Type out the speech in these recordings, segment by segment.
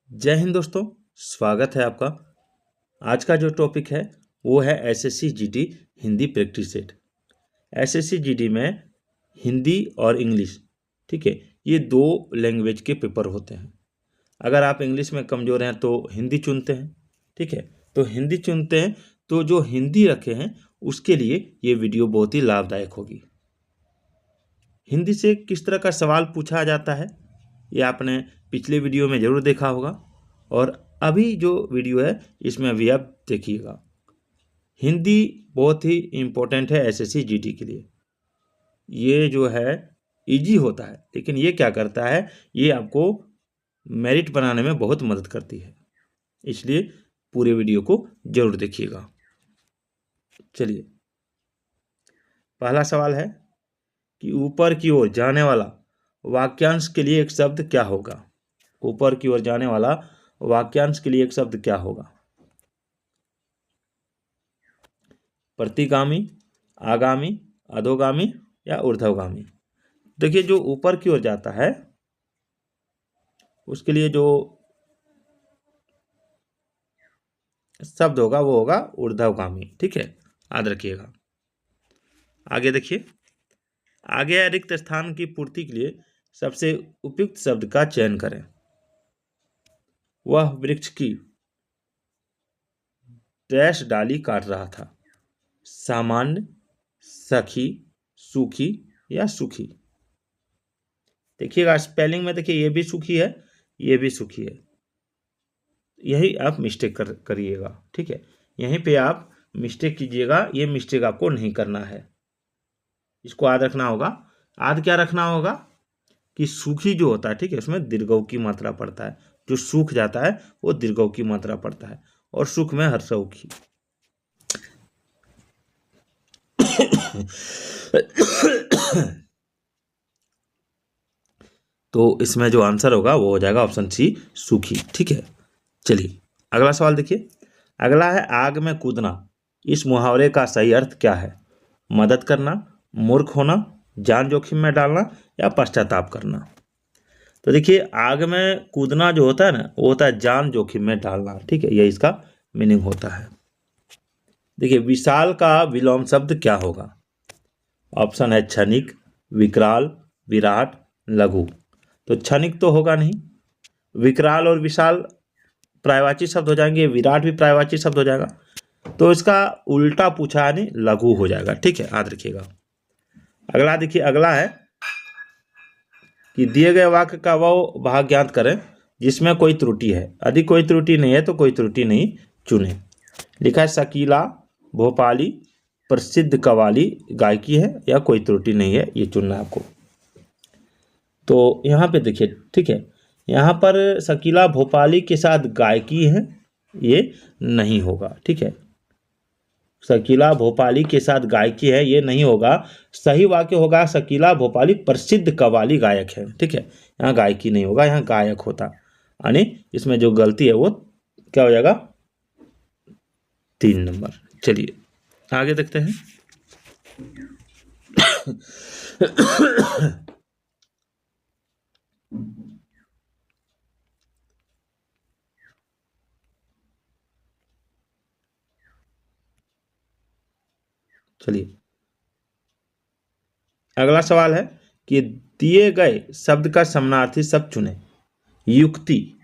जय हिंद दोस्तों, स्वागत है आपका। आज का जो टॉपिक है वो है SSC GD Hindi practice set. SSC GD में हिंदी और इंग्लिश, ठीक है, ये दो लैंग्वेज के पेपर होते हैं। अगर आप इंग्लिश में कमज़ोर हैं तो हिंदी चुनते हैं, ठीक है। तो हिंदी चुनते हैं तो जो हिंदी रखे हैं उसके लिए ये वीडियो बहुत ही लाभदायक होगी। हिंदी से किस तरह का सवाल पूछा जाता है ये आपने पिछले वीडियो में ज़रूर देखा होगा, और अभी जो वीडियो है इसमें अभी आप देखिएगा। हिंदी बहुत ही इम्पोर्टेंट है एसएससी जीडी के लिए। ये जो है इजी होता है, लेकिन ये क्या करता है, ये आपको मेरिट बनाने में बहुत मदद करती है। इसलिए पूरे वीडियो को जरूर देखिएगा। चलिए, पहला सवाल है कि ऊपर की ओर जाने वाला वाक्यांश के लिए एक शब्द क्या होगा। ऊपर की ओर जाने वाला वाक्यांश के लिए एक शब्द क्या होगा। प्रतिगामी, आगामी, अधोगामी या ऊर्ध्वगामी। देखिए, जो ऊपर की ओर जाता है उसके लिए जो शब्द होगा वो होगा ऊर्ध्वगामी, ठीक है, याद रखिएगा। आगे देखिए, आगे रिक्त स्थान की पूर्ति के लिए सबसे उपयुक्त शब्द का चयन करें। वह वृक्ष की डैश डाली काट रहा था। सामान्य, सखी, सूखी या सुखी। देखिएगा स्पेलिंग में, देखिए ये भी सुखी है, ये भी सुखी है। यही आप मिस्टेक करिएगा, ठीक है। यहीं पे आप मिस्टेक कीजिएगा, ये मिस्टेक आपको नहीं करना है। इसको याद रखना होगा। याद क्या रखना होगा कि सूखी जो होता है, ठीक है, उसमें दीर्घऊ की मात्रा पड़ता है। जो सूख जाता है वो दीर्घऊ की मात्रा पड़ता है, और सुख में हर्षऊ की। तो इसमें जो आंसर होगा वो हो जाएगा ऑप्शन सी, सूखी, ठीक है। चलिए अगला सवाल देखिए। अगला है आग में कूदना। इस मुहावरे का सही अर्थ क्या है। मदद करना, मूर्ख होना, जान जोखिम में डालना या पश्चाताप करना। तो देखिए, आग में कूदना जो होता है ना, वो होता है जान जोखिम में डालना, ठीक है, ये इसका मीनिंग होता है। देखिए, विशाल का विलोम शब्द क्या होगा। ऑप्शन है क्षणिक, विकराल, विराट, लघु। तो क्षणिक तो होगा नहीं, विकराल और विशाल पर्यायवाची शब्द हो जाएंगे, विराट भी पर्यायवाची शब्द हो जाएगा। तो इसका उल्टा पूछा यानी लघु हो जाएगा, ठीक है, याद रखिएगा। अगला देखिए, अगला है कि दिए गए वाक्य का वो भाग ज्ञात करें जिसमें कोई त्रुटि है। यदि कोई त्रुटि नहीं है तो कोई त्रुटि नहीं चुने। लिखा है शकीला भोपाली प्रसिद्ध कव्वाली गायकी है, या कोई त्रुटि नहीं है, ये चुनना है आपको। तो यहाँ पे देखिए, ठीक है, यहाँ पर शकीला भोपाली के साथ गायकी है, ये नहीं होगा, ठीक है। शकीला भोपाली के साथ गायकी है, ये नहीं होगा। सही वाक्य होगा शकीला भोपाली प्रसिद्ध कव्वाली गायक है, ठीक है। यहाँ गायकी नहीं होगा, यहाँ गायक होता, यानी इसमें जो गलती है वो क्या हो जाएगा, 3 नंबर। चलिए आगे देखते हैं। चलिए अगला सवाल है कि दिए गए शब्द का समानार्थी शब्द चुने। युक्ति,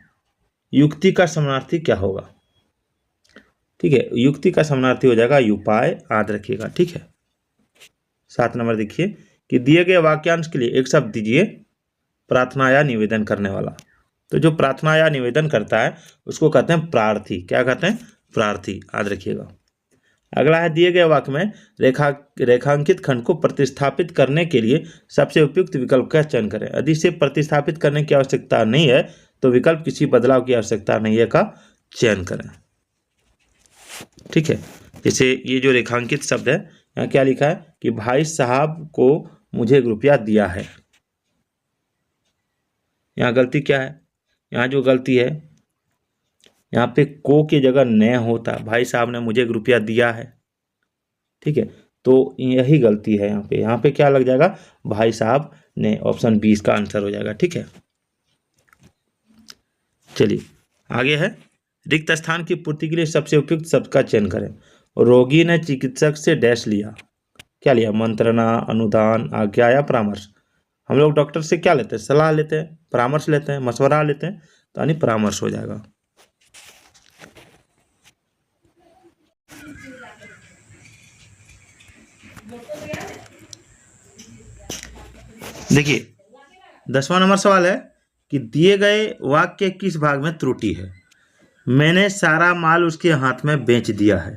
युक्ति का समानार्थी क्या होगा, ठीक है। युक्ति का समानार्थी हो जाएगा उपाय, याद रखिएगा, ठीक है। 7 नंबर देखिए कि दिए गए वाक्यांश के लिए एक शब्द दीजिए प्रार्थना या निवेदन करने वाला। तो जो प्रार्थना या निवेदन करता है उसको कहते हैं प्रार्थी। क्या कहते हैं, प्रार्थी, याद रखिएगा। अगला है दिए गए वाक्य में रेखांकित खंड को प्रतिस्थापित करने के लिए सबसे उपयुक्त विकल्प का चयन करें। यदि इसे प्रतिस्थापित करने की आवश्यकता नहीं है तो विकल्प किसी बदलाव की आवश्यकता नहीं है का चयन करें, ठीक है। जैसे ये जो रेखांकित शब्द है, यहाँ क्या लिखा है कि भाई साहब को मुझे 1 रुपया दिया है। यहाँ गलती क्या है, यहाँ जो गलती है, यहाँ पे को की जगह न होता, भाई साहब ने मुझे 1 रुपया दिया है, ठीक है। तो यही गलती है यहाँ पे क्या लग जाएगा, भाई साहब ने। ऑप्शन 20 का आंसर हो जाएगा, ठीक है। चलिए आगे है, रिक्त स्थान की पूर्ति के लिए सबसे उपयुक्त शब्द का चयन करें। रोगी ने चिकित्सक से डैश लिया, क्या लिया? मंत्रणा, अनुदान, आज्ञा या परामर्श। हम लोग डॉक्टर से क्या लेते हैं? सलाह लेते हैं, परामर्श लेते हैं, मशवरा लेते हैं, तो यानी परामर्श हो जाएगा। देखिए 10वां नंबर सवाल है कि दिए गए वाक्य के किस भाग में त्रुटि है? मैंने सारा माल उसके हाथ में बेच दिया है।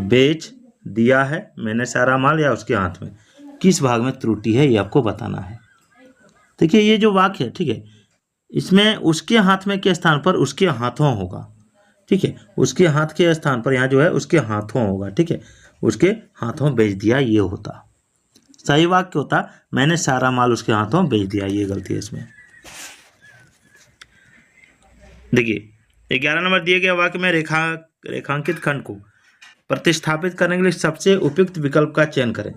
बेच दिया है, मैंने सारा माल या उसके हाथ में, किस भाग में त्रुटि है ये आपको बताना है। देखिए ये जो वाक्य है, ठीक है, इसमें उसके हाथ में के स्थान पर उसके हाथों होगा, ठीक है, उसके हाथ के स्थान पर यहाँ जो है उसके हाथों होगा, ठीक है, उसके हाथों बेच दिया ये होता। सही वाक्य होता मैंने सारा माल उसके हाथों बेच दिया, ये गलती है इसमें। देखिए 11 नंबर दिए गए वाक्य में रेखांकित खंड को प्रतिस्थापित करने के लिए सबसे उपयुक्त विकल्प का चयन करें।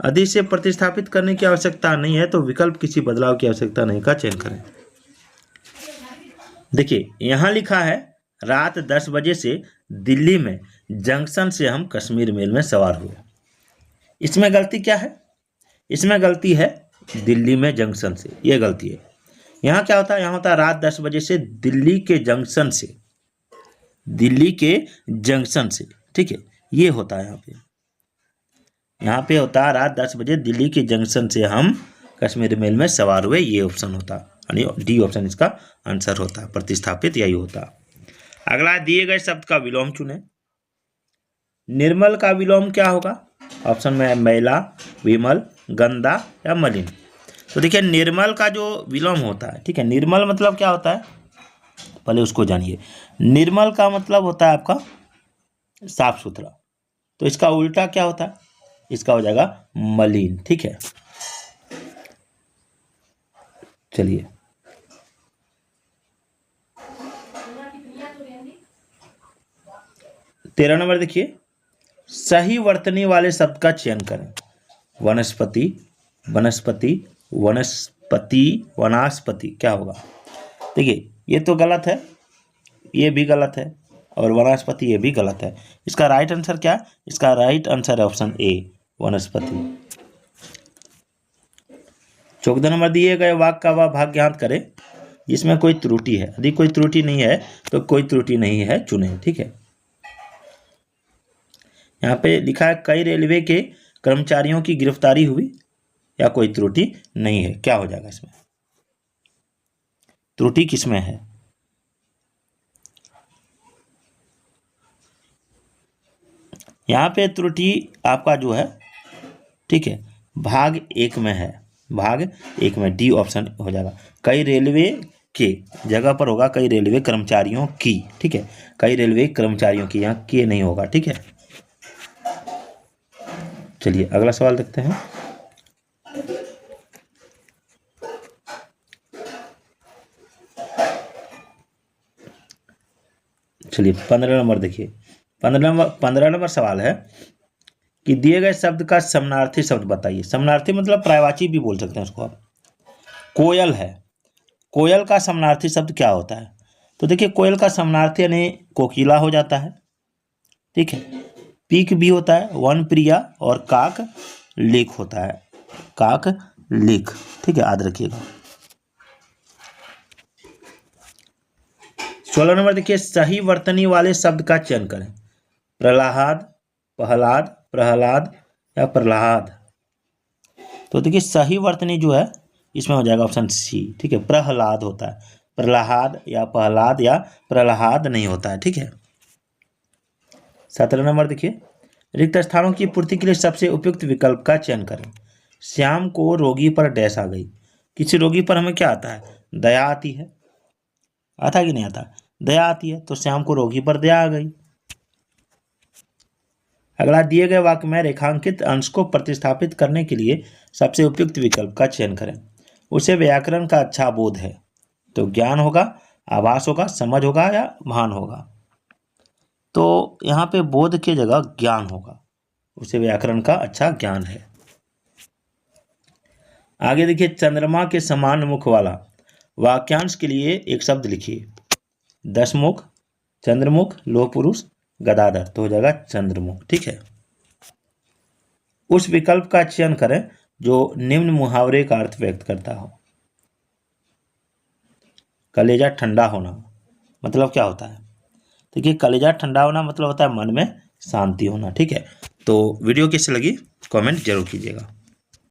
यदि इसे प्रतिस्थापित करने की आवश्यकता नहीं है तो विकल्प किसी बदलाव की आवश्यकता नहीं का चयन करें। देखिए यहां लिखा है रात 10 बजे से दिल्ली में जंक्शन से हम कश्मीर मेल में सवार हुए। इसमें गलती क्या है? इसमें गलती है दिल्ली में जंक्शन से, ये गलती है। यहाँ क्या होता है? यहाँ होता है रात 10 बजे से दिल्ली के जंक्शन से, दिल्ली के जंक्शन से, ठीक है, ये होता है यहाँ पे होता है रात 10 बजे दिल्ली के जंक्शन से हम कश्मीर मेल में सवार हुए, ये ऑप्शन होता, यानी डी ऑप्शन इसका आंसर होता, प्रतिस्थापित यही होता। अगला दिए गए शब्द का विलोम चुने। निर्मल का विलोम क्या होगा? ऑप्शन में मैला, विमल, गंदा या मलिन। तो देखिए निर्मल का जो विलोम होता है, ठीक है, निर्मल मतलब क्या होता है पहले उसको जानिए। निर्मल का मतलब होता है आपका साफ सुथरा, तो इसका उल्टा क्या होता है? इसका हो जाएगा मलिन, ठीक है। चलिए 13 नंबर देखिए, सही वर्तनी वाले शब्द का चयन करें। वनस्पति, वनस्पति, वनस्पति, वनस्पति, क्या होगा? देखिए ये तो गलत है, ये भी गलत है, और वनस्पति ये भी गलत है। इसका राइट आंसर क्या है? इसका राइट आंसर है ऑप्शन ए, वनस्पति। 14 नंबर दिए गए वाक्य का वह भाग ज्ञात करें जिसमें कोई त्रुटि है। यदि कोई त्रुटि नहीं है तो कोई त्रुटि नहीं है चुने, ठीक है। यहाँ पे लिखा है कई रेलवे के कर्मचारियों की गिरफ्तारी हुई, या कोई त्रुटि नहीं है, क्या हो जाएगा इसमें? त्रुटि किसमें है? यहाँ पे त्रुटि आपका जो है, ठीक है, भाग 1 में है, भाग 1 में डी ऑप्शन हो जाएगा। कई रेलवे के जगह पर होगा कई रेलवे कर्मचारियों की, ठीक है, कई रेलवे कर्मचारियों की, यहाँ के नहीं होगा, ठीक है। चलिए अगला सवाल देखते हैं। चलिए 15 नंबर देखिए, 15 नंबर सवाल है कि दिए गए शब्द का समानार्थी शब्द बताइए। समानार्थी मतलब पर्यायवाची भी बोल सकते हैं उसको आप। कोयल है, कोयल का समानार्थी शब्द क्या होता है? तो देखिए कोयल का समानार्थी यानी कोकिला हो जाता है, ठीक है। पीक भी होता है, वन प्रिया, और काक लेक होता है, काक लेक, ठीक है, याद रखिएगा। 16 नंबर देखिए, सही वर्तनी वाले शब्द का चयन करें। प्रहलाद, प्रहलाद, प्रहलाद या प्रहलाद। तो देखिए सही वर्तनी जो है इसमें हो जाएगा ऑप्शन सी, ठीक है, प्रहलाद होता है, प्रहलाद या प्रहलाद या प्रहलाद नहीं होता है, ठीक है। 17 नंबर देखिए, रिक्त स्थानों की पूर्ति के लिए सबसे उपयुक्त विकल्प का चयन करें। श्याम को रोगी पर डैश आ गई। किसी रोगी पर हमें क्या आता है? दया आती है, आता है कि नहीं आता? दया आती है, तो श्याम को रोगी पर दया आ गई। अगला दिए गए वाक्य में रेखांकित अंश को प्रतिस्थापित करने के लिए सबसे उपयुक्त विकल्प का चयन करें। उसे व्याकरण का अच्छा बोध है, तो ज्ञान होगा, आभास होगा, समझ होगा या भान होगा? तो यहाँ पे बोध की जगह ज्ञान होगा, उसे व्याकरण का अच्छा ज्ञान है। आगे देखिए, चंद्रमा के समान मुख वाला वाक्यांश के लिए एक शब्द लिखिए। दशमुख, चंद्रमुख, लोह पुरुष, गदाधर, तो हो जाएगा चंद्रमुख। ठीक है। उस विकल्प का चयन करें जो निम्न मुहावरे का अर्थ व्यक्त करता हो। कलेजा ठंडा होना मतलब क्या होता है? देखिए, कलेजा ठंडा होना मतलब होता है मन में शांति होना। ठीक है। तो वीडियो कैसी लगी कमेंट जरूर कीजिएगा।